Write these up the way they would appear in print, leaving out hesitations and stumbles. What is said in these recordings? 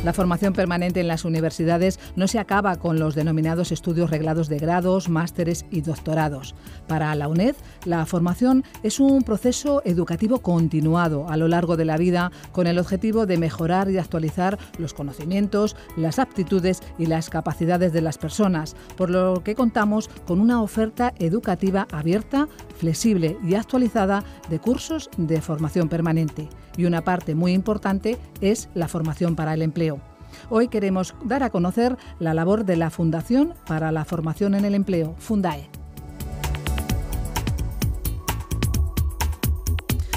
La formación permanente en las universidades no se acaba con los denominados estudios reglados de grados, másteres y doctorados. Para la UNED, la formación es un proceso educativo continuado a lo largo de la vida con el objetivo de mejorar y actualizar los conocimientos, las aptitudes y las capacidades de las personas, por lo que contamos con una oferta educativa abierta, flexible y actualizada de cursos de formación permanente. Y una parte muy importante es la formación para el empleo. Hoy queremos dar a conocer la labor de la Fundación para la Formación en el Empleo, Fundae.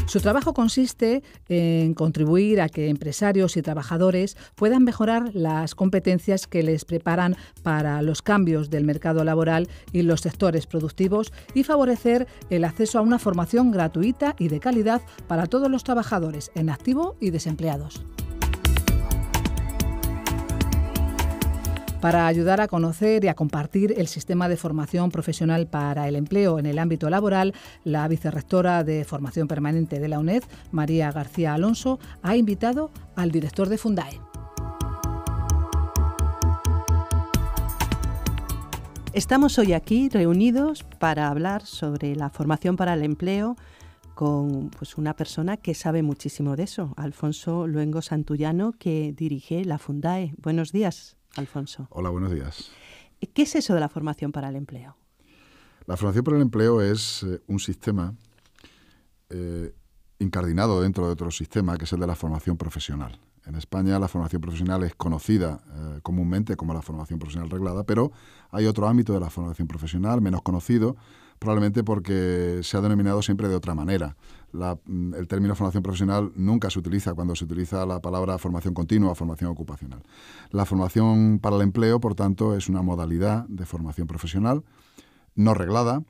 Su trabajo consiste en contribuir a que empresarios y trabajadores puedan mejorar las competencias que les preparan para los cambios del mercado laboral y los sectores productivos y favorecer el acceso a una formación gratuita y de calidad para todos los trabajadores en activo y desempleados. Para ayudar a conocer y a compartir el sistema de formación profesional para el empleo en el ámbito laboral, la vicerrectora de Formación Permanente de la UNED, María García Alonso, ha invitado al director de Fundae. Estamos hoy aquí reunidos para hablar sobre la formación para el empleo con una persona que sabe muchísimo de eso, Alfonso Luengo Santullano, que dirige la Fundae. Buenos días, Alfonso. Hola, buenos días. ¿Qué es eso de la formación para el empleo? La formación para el empleo es un sistema incardinado dentro de otro sistema, que es el de la formación profesional. En España la formación profesional es conocida comúnmente como la formación profesional reglada, pero hay otro ámbito de la formación profesional menos conocido, probablemente porque se ha denominado siempre de otra manera. El término formación profesional nunca se utiliza cuando se utiliza la palabra formación continua o formación ocupacional. La formación para el empleo, por tanto, es una modalidad de formación profesional no reglada,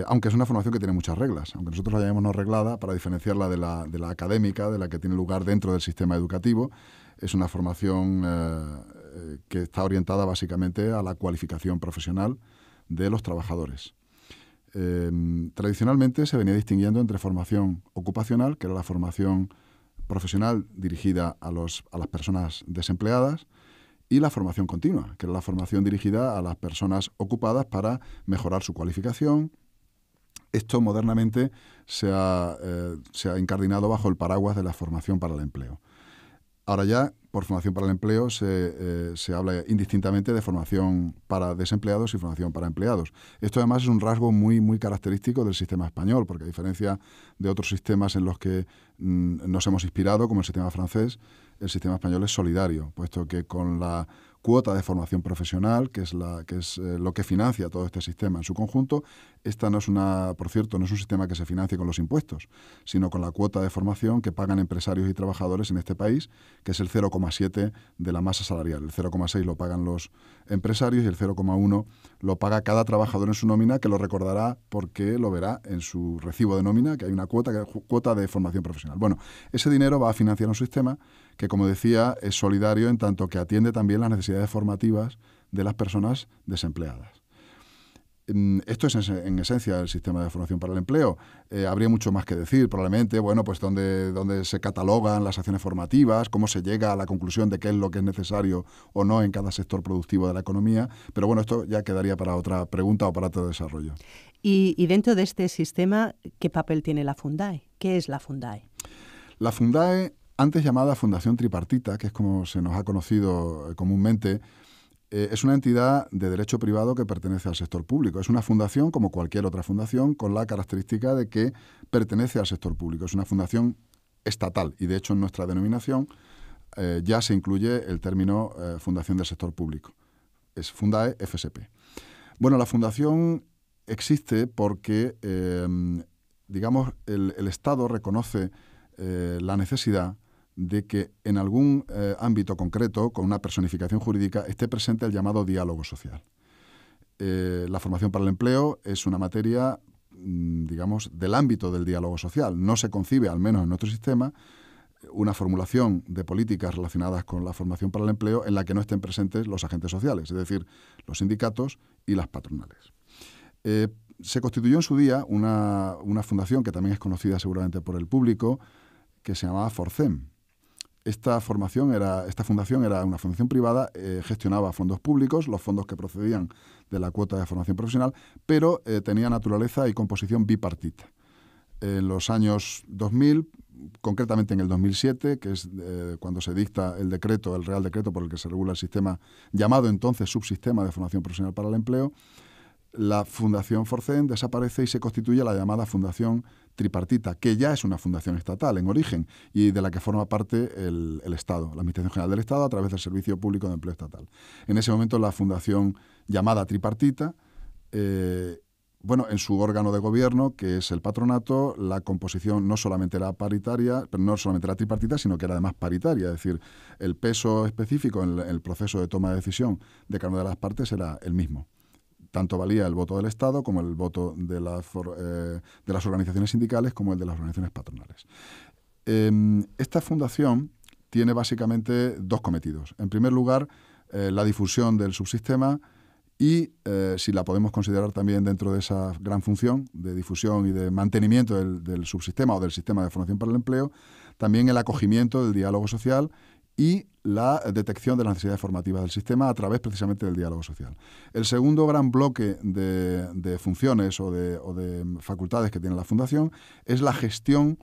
aunque es una formación que tiene muchas reglas, aunque nosotros la llamemos no reglada para diferenciarla de la académica, de la que tiene lugar dentro del sistema educativo. Es una formación que está orientada básicamente a la cualificación profesional de los trabajadores. Tradicionalmente se venía distinguiendo entre formación ocupacional, que era la formación profesional dirigida a las personas desempleadas, y la formación continua, que era la formación dirigida a las personas ocupadas para mejorar su cualificación. Esto modernamente se ha incardinado bajo el paraguas de la formación para el empleo. Ahora ya, por formación para el empleo, se habla indistintamente de formación para desempleados y formación para empleados. Esto además es un rasgo muy, muy característico del sistema español, porque a diferencia de otros sistemas en los que nos hemos inspirado, como el sistema francés, el sistema español es solidario, puesto que con la cuota de formación profesional, que es lo que financia todo este sistema en su conjunto, esta no es por cierto, no es un sistema que se financie con los impuestos, sino con la cuota de formación que pagan empresarios y trabajadores en este país, que es el 0,7 de la masa salarial. El 0,6 lo pagan los empresarios y el 0,1 lo paga cada trabajador en su nómina, que lo recordará porque lo verá en su recibo de nómina, que hay una cuota de formación profesional. Bueno, ese dinero va a financiar un sistema que, como decía, es solidario en tanto que atiende también las necesidades formativas de las personas desempleadas. Esto es en esencia el sistema de formación para el empleo. Habría mucho más que decir, probablemente, pues dónde se catalogan las acciones formativas, cómo se llega a la conclusión de qué es lo que es necesario o no en cada sector productivo de la economía, pero bueno, esto ya quedaría para otra pregunta o para otro desarrollo. Y dentro de este sistema, ¿qué papel tiene la Fundae? ¿Qué es la Fundae? La Fundae, antes llamada Fundación Tripartita, que es como se nos ha conocido comúnmente, es una entidad de derecho privado que pertenece al sector público. Es una fundación como cualquier otra fundación con la característica de que pertenece al sector público. Es una fundación estatal y de hecho en nuestra denominación ya se incluye el término fundación del sector público. Es Fundae FSP. Bueno, la fundación existe porque, el Estado reconoce la necesidad de que en algún ámbito concreto, con una personificación jurídica, esté presente el llamado diálogo social. La formación para el empleo es una materia, del ámbito del diálogo social. No se concibe, al menos en nuestro sistema, una formulación de políticas relacionadas con la formación para el empleo en la que no estén presentes los agentes sociales, es decir, los sindicatos y las patronales. Se constituyó en su día una fundación que también es conocida seguramente por el público, que se llamaba Forcem. esta fundación era una fundación privada, gestionaba fondos públicos, los fondos que procedían de la cuota de formación profesional, pero tenía naturaleza y composición bipartita. En los años 2000, concretamente en el 2007, que es cuando se dicta el Real Decreto por el que se regula el sistema, llamado entonces Subsistema de Formación Profesional para el Empleo, la Fundación Forcen desaparece y se constituye la llamada Fundación Tripartita, que ya es una fundación estatal en origen y de la que forma parte el Estado, la Administración General del Estado, a través del Servicio Público de Empleo Estatal. En ese momento la fundación llamada Tripartita, en su órgano de gobierno, que es el patronato, la composición no solamente era paritaria, pero no solamente era tripartita, sino que era además paritaria, es decir, el peso específico en el proceso de toma de decisión de cada una de las partes era el mismo. Tanto valía el voto del Estado como el voto de las organizaciones sindicales como el de las organizaciones patronales. Esta fundación tiene básicamente dos cometidos. En primer lugar, la difusión del subsistema y, si la podemos considerar también dentro de esa gran función de difusión y de mantenimiento del subsistema o del sistema de formación para el empleo, también el acogimiento del diálogo social y la detección de las necesidades formativas del sistema a través precisamente del diálogo social. El segundo gran bloque de funciones o de facultades que tiene la Fundación es la gestión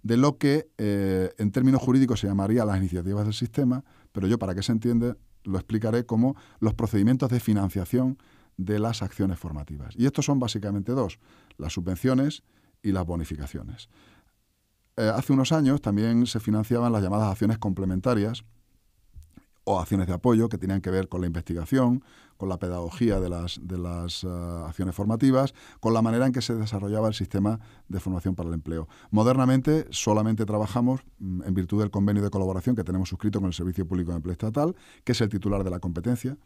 de lo que en términos jurídicos se llamaría las iniciativas del sistema, pero yo, para que se entienda, lo explicaré como los procedimientos de financiación de las acciones formativas. Y estos son básicamente dos: las subvenciones y las bonificaciones. Hace unos años también se financiaban las llamadas acciones complementarias o acciones de apoyo que tenían que ver con la investigación, con la pedagogía de las acciones formativas, con la manera en que se desarrollaba el sistema de formación para el empleo. Modernamente solamente trabajamos en virtud del convenio de colaboración que tenemos suscrito con el Servicio Público de Empleo Estatal, que es el titular de la competencia.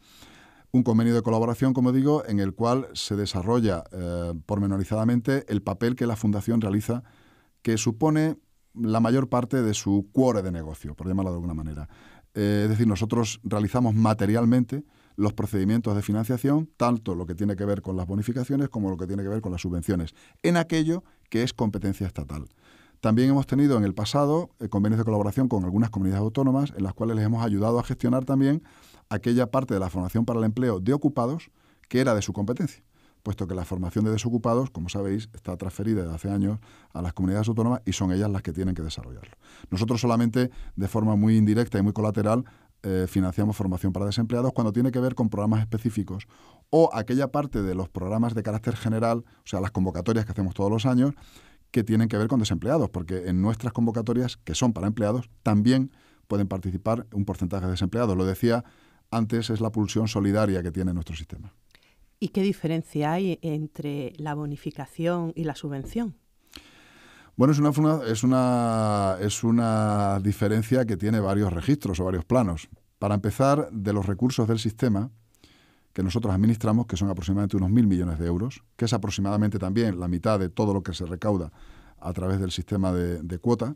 Un convenio de colaboración, como digo, en el cual se desarrolla pormenorizadamente el papel que la Fundación realiza, que supone la mayor parte de su cuore de negocio, por llamarlo de alguna manera. Es decir, nosotros realizamos materialmente los procedimientos de financiación, tanto lo que tiene que ver con las bonificaciones como lo que tiene que ver con las subvenciones, en aquello que es competencia estatal. También hemos tenido en el pasado convenios de colaboración con algunas comunidades autónomas en las cuales les hemos ayudado a gestionar también aquella parte de la formación para el empleo de ocupados que era de su competencia, puesto que la formación de desocupados, como sabéis, está transferida desde hace años a las comunidades autónomas y son ellas las que tienen que desarrollarlo. Nosotros solamente, de forma muy indirecta y muy colateral, financiamos formación para desempleados cuando tiene que ver con programas específicos o aquella parte de los programas de carácter general, o sea, las convocatorias que hacemos todos los años, que tienen que ver con desempleados, porque en nuestras convocatorias, que son para empleados, también pueden participar un porcentaje de desempleados. Lo decía antes, es la pulsión solidaria que tiene nuestro sistema. ¿Y qué diferencia hay entre la bonificación y la subvención? Bueno, es una diferencia que tiene varios registros o varios planos. Para empezar, de los recursos del sistema que nosotros administramos, que son aproximadamente unos 1.000 millones de euros, que es aproximadamente también la mitad de todo lo que se recauda a través del sistema de cuota,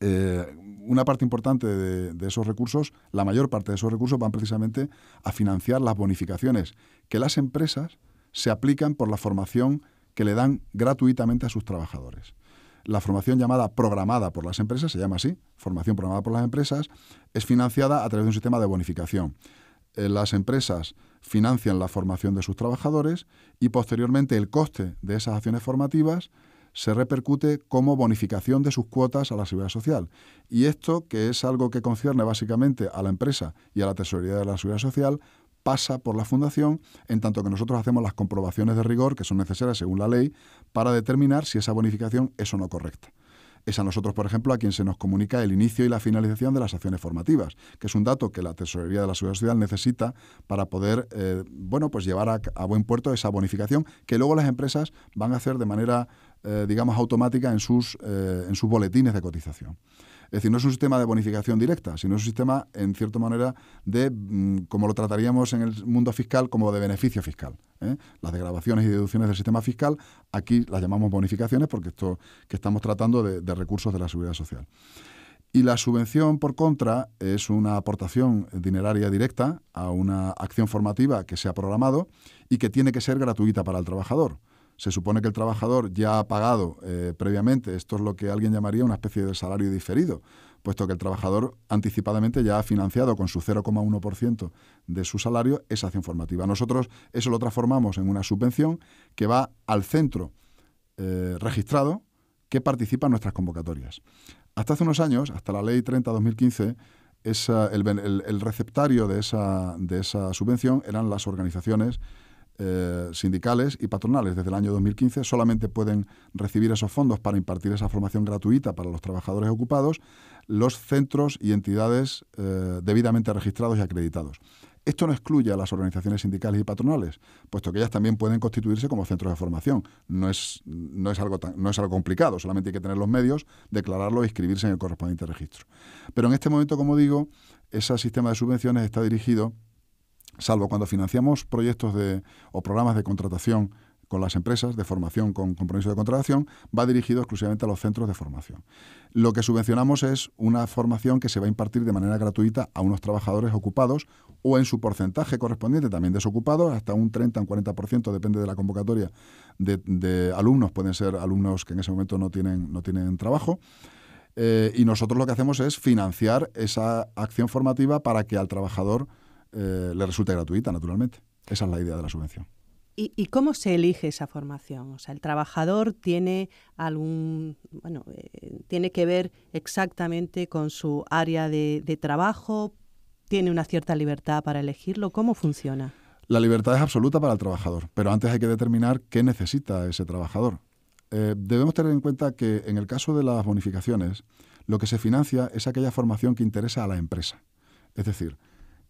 una parte importante de esos recursos, la mayor parte de esos recursos van precisamente a financiar las bonificaciones que las empresas se aplican por la formación que le dan gratuitamente a sus trabajadores. La formación llamada programada por las empresas, se llama así, formación programada por las empresas, es financiada a través de un sistema de bonificación. Las empresas financian la formación de sus trabajadores y posteriormente el coste de esas acciones formativas se repercute como bonificación de sus cuotas a la Seguridad Social. Y esto, que es algo que concierne básicamente a la empresa y a la tesorería de la Seguridad Social, pasa por la Fundación, en tanto que nosotros hacemos las comprobaciones de rigor que son necesarias según la ley para determinar si esa bonificación es o no correcta. Es a nosotros, por ejemplo, a quien se nos comunica el inicio y la finalización de las acciones formativas, que es un dato que la Tesorería de la Seguridad Social necesita para poder llevar a buen puerto esa bonificación que luego las empresas van a hacer de manera, automática en sus boletines de cotización. Es decir, no es un sistema de bonificación directa, sino es un sistema, en cierta manera, de, como lo trataríamos en el mundo fiscal, como de beneficio fiscal. Las desgravaciones y deducciones del sistema fiscal, aquí las llamamos bonificaciones porque esto que estamos tratando de recursos de la Seguridad Social. Y la subvención, por contra, es una aportación dineraria directa a una acción formativa que se ha programado y que tiene que ser gratuita para el trabajador. Se supone que el trabajador ya ha pagado previamente, esto es lo que alguien llamaría una especie de salario diferido, puesto que el trabajador anticipadamente ya ha financiado con su 0,1% de su salario esa acción formativa. Nosotros eso lo transformamos en una subvención que va al centro registrado que participa en nuestras convocatorias. Hasta hace unos años, hasta la Ley 30/2015, el receptario de esa subvención eran las organizaciones sindicales y patronales. Desde el año 2015 solamente pueden recibir esos fondos para impartir esa formación gratuita para los trabajadores ocupados los centros y entidades debidamente registrados y acreditados. Esto no excluye a las organizaciones sindicales y patronales, puesto que ellas también pueden constituirse como centros de formación. No es algo complicado, solamente hay que tener los medios, declararlo e inscribirse en el correspondiente registro. Pero en este momento, como digo, ese sistema de subvenciones está dirigido, salvo cuando financiamos proyectos o programas de contratación con las empresas, de formación con compromiso de contratación, va dirigido exclusivamente a los centros de formación. Lo que subvencionamos es una formación que se va a impartir de manera gratuita a unos trabajadores ocupados o en su porcentaje correspondiente también desocupados, hasta un 30, un 40%, depende de la convocatoria de alumnos, pueden ser alumnos que en ese momento no tienen trabajo. Y nosotros lo que hacemos es financiar esa acción formativa para que al trabajador le resulte gratuita, naturalmente. Esa es la idea de la subvención. ¿Y cómo se elige esa formación? O sea, ¿el trabajador tiene tiene que ver exactamente con su área de trabajo? ¿Tiene una cierta libertad para elegirlo? ¿Cómo funciona? La libertad es absoluta para el trabajador, pero antes hay que determinar qué necesita ese trabajador. Debemos tener en cuenta que en el caso de las bonificaciones, lo que se financia es aquella formación que interesa a la empresa. Es decir,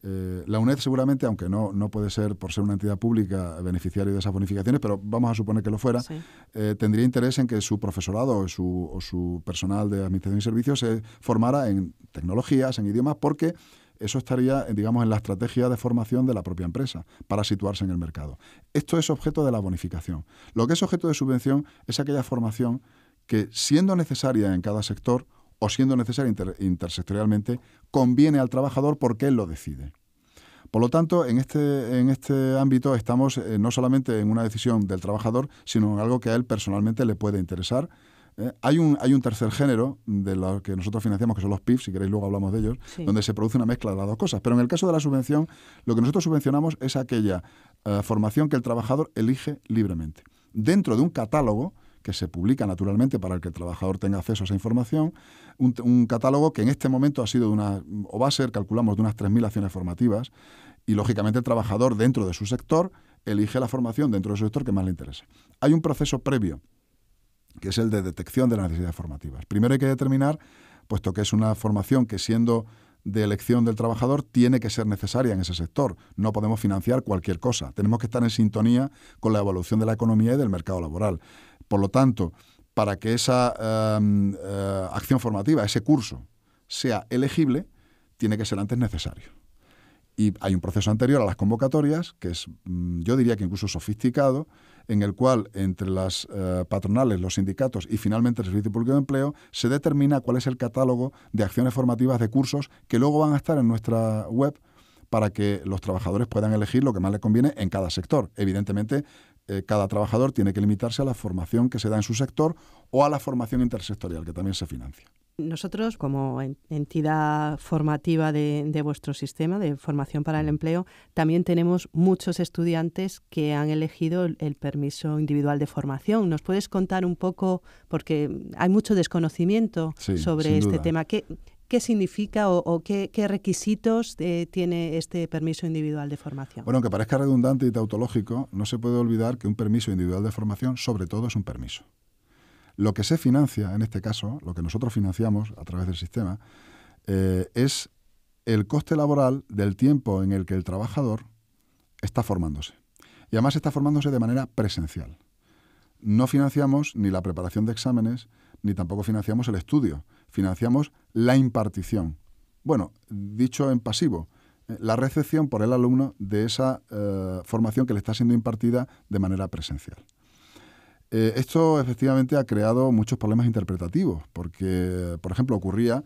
la UNED seguramente, aunque no puede ser por ser una entidad pública beneficiario de esas bonificaciones, pero vamos a suponer que lo fuera, sí, tendría interés en que su profesorado o su personal de administración y servicios se formara en tecnologías, en idiomas, porque eso estaría, digamos, en la estrategia de formación de la propia empresa para situarse en el mercado. Esto es objeto de la bonificación. Lo que es objeto de subvención es aquella formación que, siendo necesaria en cada sector, o siendo necesaria intersectorialmente, conviene al trabajador porque él lo decide. Por lo tanto, en este ámbito estamos no solamente en una decisión del trabajador, sino en algo que a él personalmente le puede interesar. Hay un tercer género de lo que nosotros financiamos, que son los PIF, si queréis luego hablamos de ellos, sí, donde se produce una mezcla de las dos cosas. Pero en el caso de la subvención, lo que nosotros subvencionamos es aquella formación que el trabajador elige libremente. Dentro de un catálogo que se publica naturalmente para que el trabajador tenga acceso a esa información, un catálogo que en este momento va a ser, calculamos, de unas 3.000 acciones formativas, y lógicamente el trabajador dentro de su sector elige la formación dentro de su sector que más le interese. Hay un proceso previo, que es el de detección de las necesidades formativas. Primero hay que determinar, puesto que es una formación que, siendo de elección del trabajador, tiene que ser necesaria en ese sector. No podemos financiar cualquier cosa. Tenemos que estar en sintonía con la evolución de la economía y del mercado laboral. Por lo tanto, para que esa acción formativa, ese curso, sea elegible, tiene que ser antes necesario. Y hay un proceso anterior a las convocatorias, que es, yo diría que incluso sofisticado, en el cual entre las patronales, los sindicatos y finalmente el Servicio Público de Empleo se determina cuál es el catálogo de acciones formativas de cursos que luego van a estar en nuestra web para que los trabajadores puedan elegir lo que más les conviene en cada sector. Evidentemente, cada trabajador tiene que limitarse a la formación que se da en su sector o a la formación intersectorial, que también se financia. Nosotros, como entidad formativa de vuestro sistema de formación para el empleo, también tenemos muchos estudiantes que han elegido el permiso individual de formación. ¿Nos puedes contar un poco, porque hay mucho desconocimiento sobre este tema? ¿Qué significa o qué requisitos tiene este permiso individual de formación? Bueno, aunque parezca redundante y tautológico, no se puede olvidar que un permiso individual de formación, sobre todo, es un permiso. Lo que se financia, en este caso, lo que nosotros financiamos a través del sistema, es el coste laboral del tiempo en el que el trabajador está formándose. Y además está formándose de manera presencial. No financiamos ni la preparación de exámenes, ni tampoco financiamos el estudio. Financiamos la impartición. Bueno, dicho en pasivo, la recepción por el alumno de esa formación que le está siendo impartida de manera presencial. Esto efectivamente ha creado muchos problemas interpretativos, porque, por ejemplo, ocurría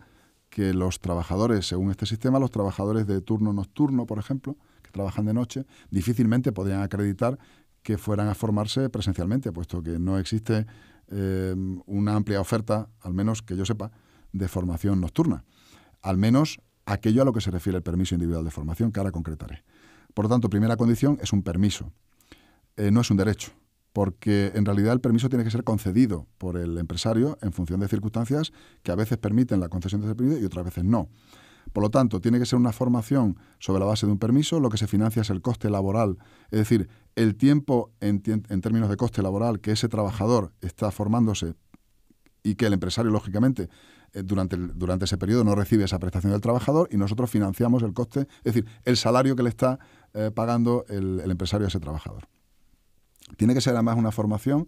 que los trabajadores, según este sistema, los trabajadores de turno nocturno, por ejemplo, que trabajan de noche, difícilmente podían acreditar que fueran a formarse presencialmente, puesto que no existe una amplia oferta, al menos que yo sepa, de formación nocturna. al menos aquello a lo que se refiere el permiso individual de formación, que ahora concretaré. Por lo tanto, primera condición es un permiso, no es un derecho, porque en realidad el permiso tiene que ser concedido por el empresario en función de circunstancias que a veces permiten la concesión de ese permiso y otras veces no. Por lo tanto, tiene que ser una formación sobre la base de un permiso. Lo que se financia es el coste laboral, es decir, el tiempo en términos de coste laboral que ese trabajador está formándose y que el empresario, lógicamente, durante ese periodo no recibe esa prestación del trabajador, y nosotros financiamos el coste, es decir, el salario que le está pagando el empresario a ese trabajador. Tiene que ser además una formación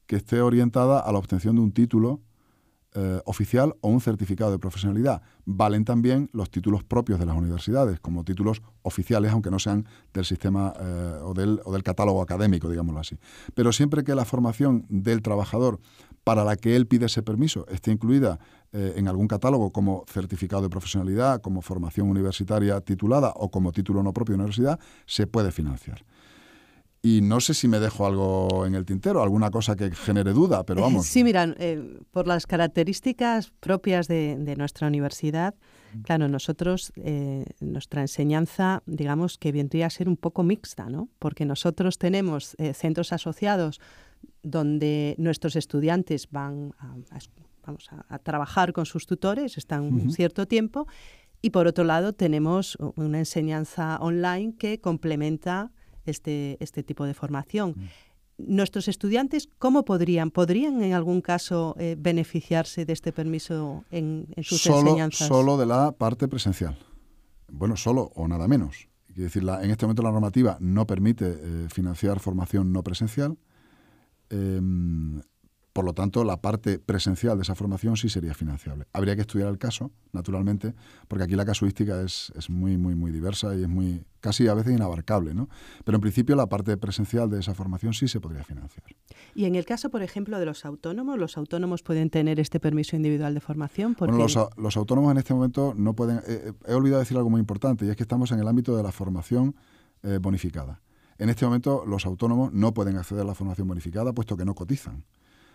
que esté orientada a la obtención de un título oficial o un certificado de profesionalidad. Valen también los títulos propios de las universidades, como títulos oficiales, aunque no sean del sistema o del catálogo académico, digámoslo así. Pero siempre que la formación del trabajador para la que él pide ese permiso esté incluida en algún catálogo como certificado de profesionalidad, como formación universitaria titulada o como título no propio de universidad, se puede financiar. Y no sé si me dejo algo en el tintero, alguna cosa que genere duda, pero vamos. Sí, mira, por las características propias de nuestra universidad, claro, nosotros, nuestra enseñanza, digamos que vendría a ser un poco mixta, ¿no? Porque nosotros tenemos centros asociados donde nuestros estudiantes van a trabajar con sus tutores, están un cierto tiempo, y por otro lado tenemos una enseñanza online que complementa este tipo de formación. Nuestros estudiantes, ¿cómo podrían en algún caso beneficiarse de este permiso en sus enseñanzas? Solo de la parte presencial. Bueno, solo o nada menos. Quiere decir, en este momento la normativa no permite financiar formación no presencial. Por lo tanto, la parte presencial de esa formación sí sería financiable. Habría que estudiar el caso, naturalmente, porque aquí la casuística es muy, muy, muy diversa y es muy casi a veces inabarcable, ¿no? Pero en principio la parte presencial de esa formación sí se podría financiar. Y en el caso, por ejemplo, de los autónomos pueden tener este permiso individual de formación. Porque... Bueno, los autónomos en este momento no pueden... he olvidado decir algo muy importante, y es que estamos en el ámbito de la formación bonificada. En este momento los autónomos no pueden acceder a la formación bonificada puesto que no cotizan.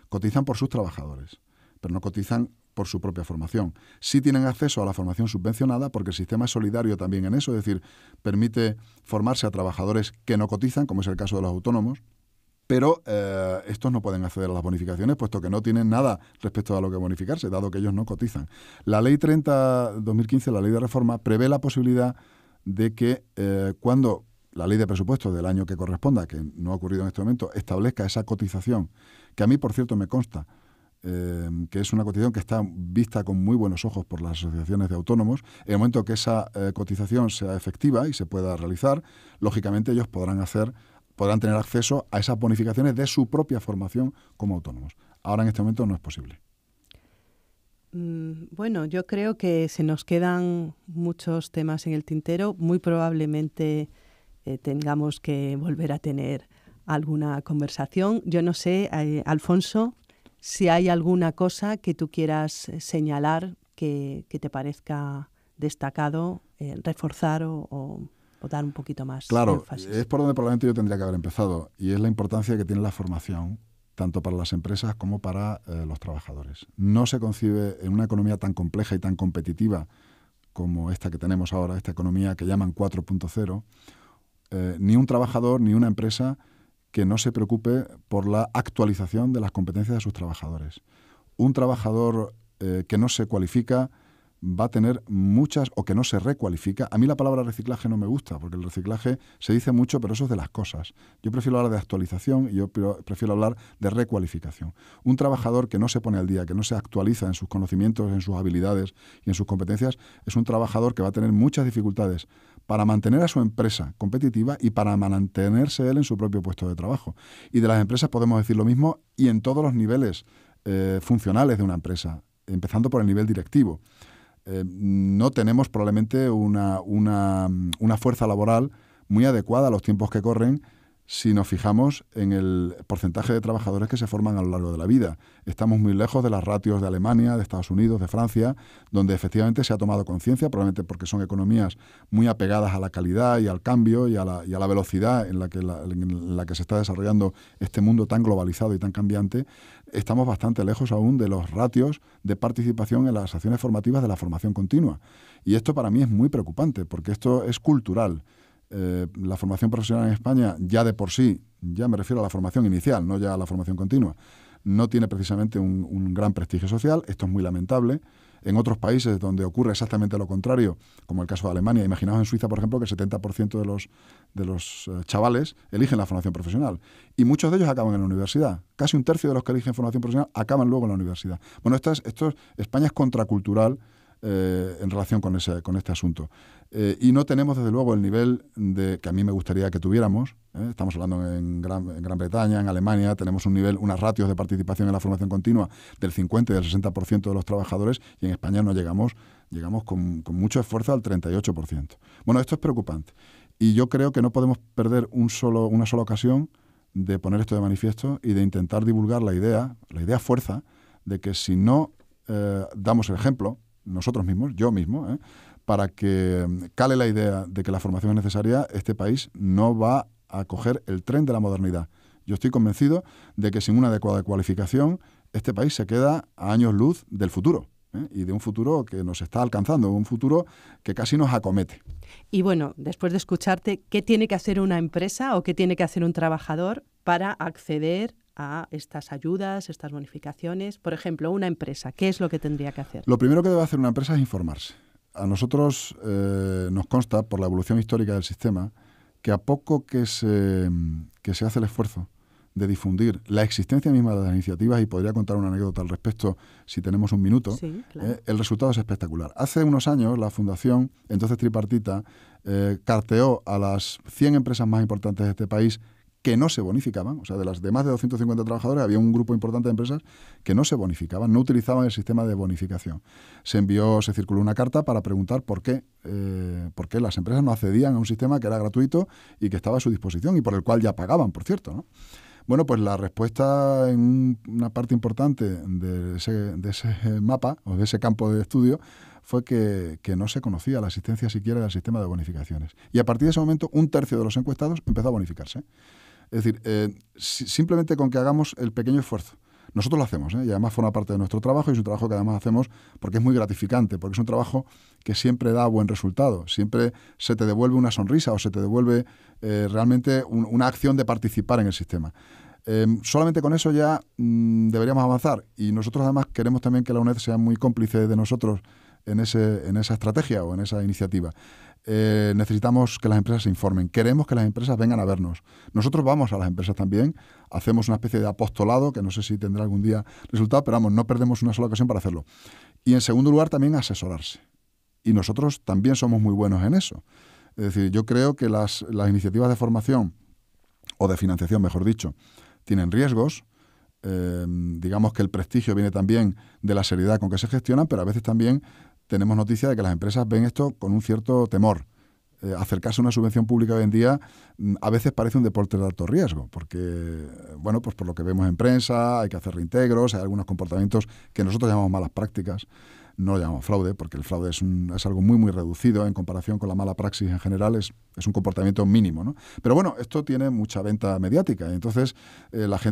Cotizan por sus trabajadores, pero no cotizan por su propia formación. Sí tienen acceso a la formación subvencionada porque el sistema es solidario también en eso, es decir, permite formarse a trabajadores que no cotizan, como es el caso de los autónomos, pero estos no pueden acceder a las bonificaciones puesto que no tienen nada respecto a lo que bonificarse, dado que ellos no cotizan. La Ley 30/2015, la Ley de Reforma, prevé la posibilidad de que cuando la ley de presupuestos del año que corresponda, que no ha ocurrido en este momento, establezca esa cotización, que a mí, por cierto, me consta que es una cotización que está vista con muy buenos ojos por las asociaciones de autónomos. En el momento que esa cotización sea efectiva y se pueda realizar, lógicamente ellos podrán tener acceso a esas bonificaciones de su propia formación como autónomos. Ahora, en este momento, no es posible. Bueno, yo creo que se nos quedan muchos temas en el tintero. Muy probablemente tengamos que volver a tener alguna conversación. Yo no sé, Alfonso, si hay alguna cosa que tú quieras señalar que te parezca destacado, reforzar o dar un poquito más énfasis. Es por donde probablemente yo tendría que haber empezado, y es la importancia que tiene la formación, tanto para las empresas como para los trabajadores. No se concibe en una economía tan compleja y tan competitiva como esta que tenemos ahora, esta economía que llaman 4.0, ni un trabajador ni una empresa que no se preocupe por la actualización de las competencias de sus trabajadores. Un trabajador que no se cualifica va a tener muchas, o que no se recualifica. A mí la palabra reciclaje no me gusta, porque el reciclaje se dice mucho, pero eso es de las cosas. Yo prefiero hablar de actualización y yo prefiero hablar de recualificación. Un trabajador que no se pone al día, que no se actualiza en sus conocimientos, en sus habilidades y en sus competencias, es un trabajador que va a tener muchas dificultades para mantener a su empresa competitiva y para mantenerse él en su propio puesto de trabajo. Y de las empresas podemos decir lo mismo, y en todos los niveles funcionales de una empresa, empezando por el nivel directivo. No tenemos probablemente una fuerza laboral muy adecuada a los tiempos que corren si nos fijamos en el porcentaje de trabajadores que se forman a lo largo de la vida. Estamos muy lejos de las ratios de Alemania, de Estados Unidos, de Francia, donde efectivamente se ha tomado conciencia, probablemente porque son economías muy apegadas a la calidad y al cambio y a la velocidad en la que se está desarrollando este mundo tan globalizado y tan cambiante. Estamos bastante lejos aún de los ratios de participación en las acciones formativas de la formación continua. Y esto para mí es muy preocupante, porque esto es cultural. La formación profesional en España ya de por sí, ya me refiero a la formación inicial, no ya a la formación continua, no tiene precisamente un gran prestigio social. Esto es muy lamentable. En otros países donde ocurre exactamente lo contrario, como el caso de Alemania, imaginaos en Suiza, por ejemplo, que el 70% de los chavales eligen la formación profesional y muchos de ellos acaban en la universidad. Casi un tercio de los que eligen formación profesional acaban luego en la universidad. Bueno, España es contracultural en relación con este asunto. Y no tenemos, desde luego, el nivel que a mí me gustaría que tuviéramos. Estamos hablando en Gran Bretaña, en Alemania, tenemos unas ratios de participación en la formación continua del 50 y del 60% de los trabajadores, y en España no llegamos con mucho esfuerzo al 38%. Bueno, esto es preocupante. Y yo creo que no podemos perder una sola ocasión de poner esto de manifiesto y de intentar divulgar la idea fuerza, de que si no damos el ejemplo, nosotros mismos, yo mismo, para que cale la idea de que la formación es necesaria, este país no va a coger el tren de la modernidad. Yo estoy convencido de que sin una adecuada cualificación, este país se queda a años luz del futuro, y de un futuro que nos está alcanzando, un futuro que casi nos acomete. Y bueno, después de escucharte, ¿qué tiene que hacer una empresa o qué tiene que hacer un trabajador para acceder a estas ayudas, estas bonificaciones? Por ejemplo, una empresa, ¿qué es lo que tendría que hacer? Lo primero que debe hacer una empresa es informarse. A nosotros nos consta, por la evolución histórica del sistema, que a poco que se hace el esfuerzo de difundir la existencia misma de las iniciativas, y podría contar una anécdota al respecto si tenemos un minuto, sí, claro. El resultado es espectacular. Hace unos años la Fundación, entonces tripartita, carteó a las 100 empresas más importantes de este país que no se bonificaban. O sea, de las de más de 250 trabajadores había un grupo importante de empresas que no se bonificaban, no utilizaban el sistema de bonificación. Se circuló una carta para preguntar por qué las empresas no accedían a un sistema que era gratuito y que estaba a su disposición y por el cual ya pagaban, por cierto, ¿no? Bueno, pues la respuesta en una parte importante de ese mapa o de ese campo de estudio fue que no se conocía la existencia siquiera del sistema de bonificaciones. Y a partir de ese momento, un tercio de los encuestados empezó a bonificarse. Es decir, simplemente con que hagamos el pequeño esfuerzo. Nosotros lo hacemos, y además forma parte de nuestro trabajo, y es un trabajo que además hacemos porque es muy gratificante, porque es un trabajo que siempre da buen resultado, siempre se te devuelve una sonrisa o se te devuelve realmente una acción de participar en el sistema. Solamente con eso ya deberíamos avanzar, y nosotros además queremos también que la UNED sea muy cómplice de nosotros en esa estrategia o en esa iniciativa. Necesitamos que las empresas se informen, queremos que las empresas vengan a vernos. Nosotros vamos a las empresas también, hacemos una especie de apostolado, que no sé si tendrá algún día resultado, pero vamos, no perdemos una sola ocasión para hacerlo. Y en segundo lugar también asesorarse. Y nosotros también somos muy buenos en eso. Es decir, yo creo que las iniciativas de formación, o de financiación, mejor dicho, tienen riesgos. Digamos que el prestigio viene también de la seriedad con que se gestionan, pero a veces también tenemos noticia de que las empresas ven esto con un cierto temor. Acercarse a una subvención pública hoy en día a veces parece un deporte de alto riesgo, porque, bueno, pues por lo que vemos en prensa, hay que hacer reintegros, hay algunos comportamientos que nosotros llamamos malas prácticas. No lo llamamos fraude, porque el fraude es algo muy, muy reducido en comparación con la mala praxis en general, es un comportamiento mínimo, ¿no? Pero bueno, esto tiene mucha venta mediática, y entonces las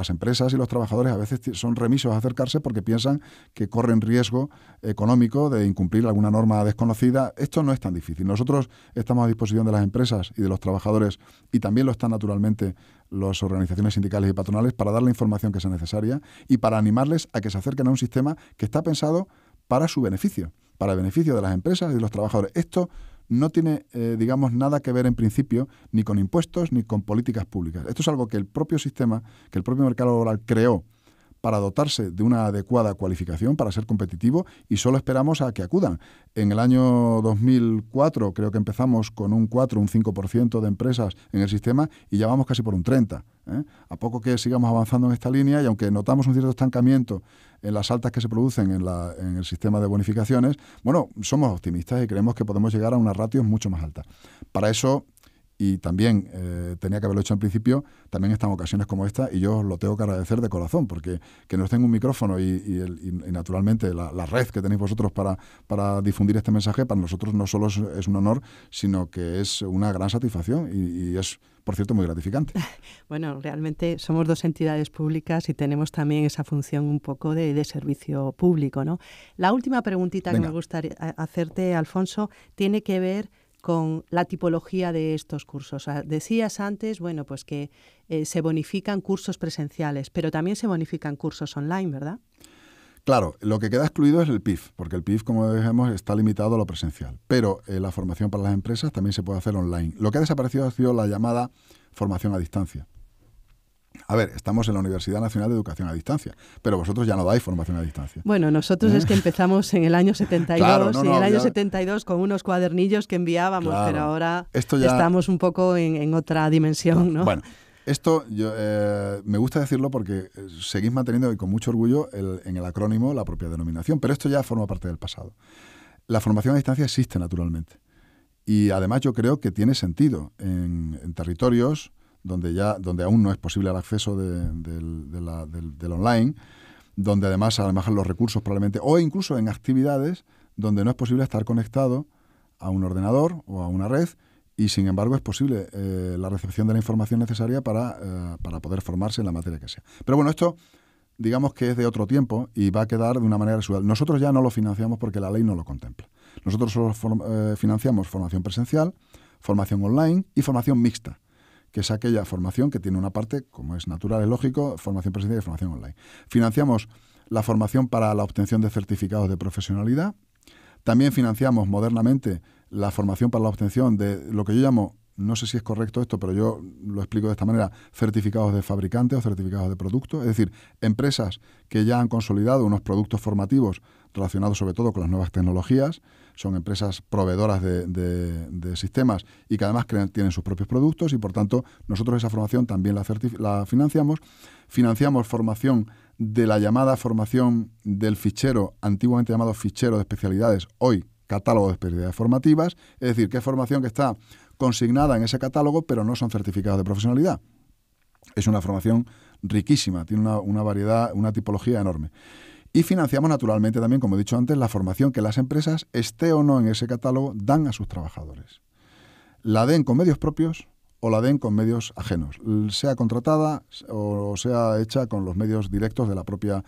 empresas y los trabajadores a veces son remisos a acercarse porque piensan que corren riesgo económico de incumplir alguna norma desconocida. Esto no es tan difícil. Nosotros estamos a disposición de las empresas y de los trabajadores, y también lo están naturalmente las organizaciones sindicales y patronales, para dar la información que sea necesaria y para animarles a que se acerquen a un sistema que está pensado para su beneficio, para el beneficio de las empresas y de los trabajadores. Esto no tiene, nada que ver en principio ni con impuestos ni con políticas públicas. Esto es algo que el propio sistema, que el propio mercado laboral creó para dotarse de una adecuada cualificación, para ser competitivo, y solo esperamos a que acudan. En el año 2004 creo que empezamos con un 4, un 5% de empresas en el sistema, y ya vamos casi por un 30%. A poco que sigamos avanzando en esta línea, y aunque notamos un cierto estancamiento en las altas que se producen en el sistema de bonificaciones, bueno, somos optimistas y creemos que podemos llegar a unas ratios mucho más altas. Para eso, y también tenía que haberlo hecho al principio, también están ocasiones como esta, y yo os lo tengo que agradecer de corazón, porque que nos den un micrófono y naturalmente la red que tenéis vosotros para difundir este mensaje, para nosotros no solo es un honor, sino que es una gran satisfacción y es, por cierto, muy gratificante. Bueno, realmente somos dos entidades públicas y tenemos también esa función un poco de servicio público, ¿no? La última preguntita que me gustaría hacerte, Alfonso, tiene que ver con la tipología de estos cursos. O sea, decías antes, bueno, pues que se bonifican cursos presenciales, pero también se bonifican cursos online, ¿verdad? Claro, lo que queda excluido es el PIF, porque el PIF, como dijimos, está limitado a lo presencial. Pero la formación para las empresas también se puede hacer online. Lo que ha desaparecido ha sido la llamada formación a distancia. A ver, estamos en la Universidad Nacional de Educación a Distancia, pero vosotros ya no dais formación a distancia. Bueno, nosotros es que empezamos en el año 72, claro, en el año 72 con unos cuadernillos que enviábamos, claro, pero ahora estamos un poco en otra dimensión, ¿no? Bueno, esto me gusta decirlo porque seguís manteniendo, y con mucho orgullo, en el acrónimo la propia denominación, pero esto ya forma parte del pasado. La formación a distancia existe naturalmente, y además yo creo que tiene sentido en territorios donde aún no es posible el acceso del online, donde además los recursos probablemente, o incluso en actividades donde no es posible estar conectado a un ordenador o a una red, y sin embargo es posible la recepción de la información necesaria para poder formarse en la materia que sea. Pero bueno, esto digamos que es de otro tiempo y va a quedar de una manera residual. Nosotros ya no lo financiamos porque la ley no lo contempla. Nosotros solo financiamos formación presencial, formación online y formación mixta, que es aquella formación que tiene una parte, como es natural, es lógico, formación presencial y formación online. Financiamos la formación para la obtención de certificados de profesionalidad. También financiamos modernamente la formación para la obtención de lo que yo llamo, no sé si es correcto esto, pero yo lo explico de esta manera, certificados de fabricante o certificados de producto. Es decir, empresas que ya han consolidado unos productos formativos relacionados sobre todo con las nuevas tecnologías, son empresas proveedoras de sistemas y que además tienen sus propios productos, y por tanto nosotros esa formación también la financiamos. Financiamos formación de la llamada formación del fichero, antiguamente llamado fichero de especialidades, hoy catálogo de especialidades formativas, es decir, que es formación que está consignada en ese catálogo, pero no son certificados de profesionalidad. Es una formación riquísima, tiene una variedad, una tipología enorme. Y financiamos naturalmente también, como he dicho antes, la formación que las empresas, esté o no en ese catálogo, dan a sus trabajadores. La den con medios propios o la den con medios ajenos, sea contratada o sea hecha con los medios directos de la propia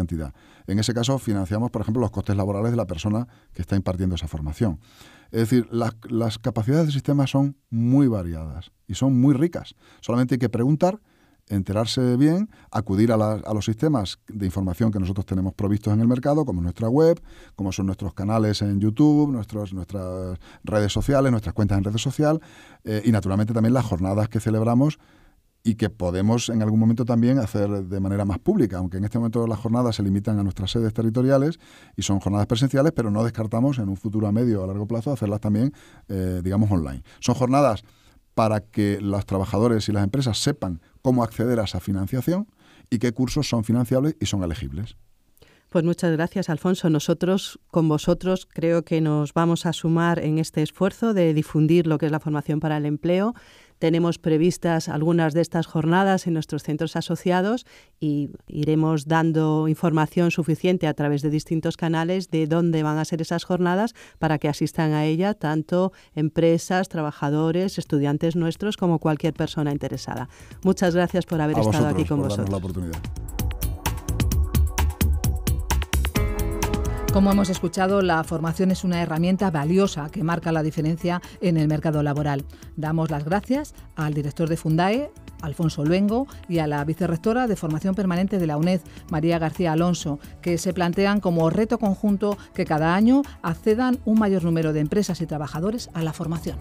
entidad. En ese caso financiamos, por ejemplo, los costes laborales de la persona que está impartiendo esa formación. Es decir, las capacidades del sistema son muy variadas y son muy ricas. Solamente hay que preguntar, enterarse bien, acudir a los sistemas de información que nosotros tenemos provistos en el mercado, como nuestra web, como son nuestros canales en YouTube, nuestras redes sociales, nuestras cuentas en redes sociales, y naturalmente también las jornadas que celebramos y que podemos en algún momento también hacer de manera más pública, aunque en este momento las jornadas se limitan a nuestras sedes territoriales y son jornadas presenciales, pero no descartamos en un futuro a medio o a largo plazo hacerlas también, digamos, online. Son jornadas para que los trabajadores y las empresas sepan cómo acceder a esa financiación y qué cursos son financiables y son elegibles. Pues muchas gracias, Alfonso. Nosotros, con vosotros, creo que nos vamos a sumar en este esfuerzo de difundir lo que es la formación para el empleo. Tenemos previstas algunas de estas jornadas en nuestros centros asociados y iremos dando información suficiente a través de distintos canales de dónde van a ser esas jornadas para que asistan a ella tanto empresas, trabajadores, estudiantes nuestros como cualquier persona interesada. Muchas gracias por haber estado aquí con vosotros. La oportunidad. Como hemos escuchado, la formación es una herramienta valiosa que marca la diferencia en el mercado laboral. Damos las gracias al director de Fundae, Alfonso Luengo, y a la vicerrectora de Formación Permanente de la UNED, María García Alonso, que se plantean como reto conjunto que cada año accedan un mayor número de empresas y trabajadores a la formación.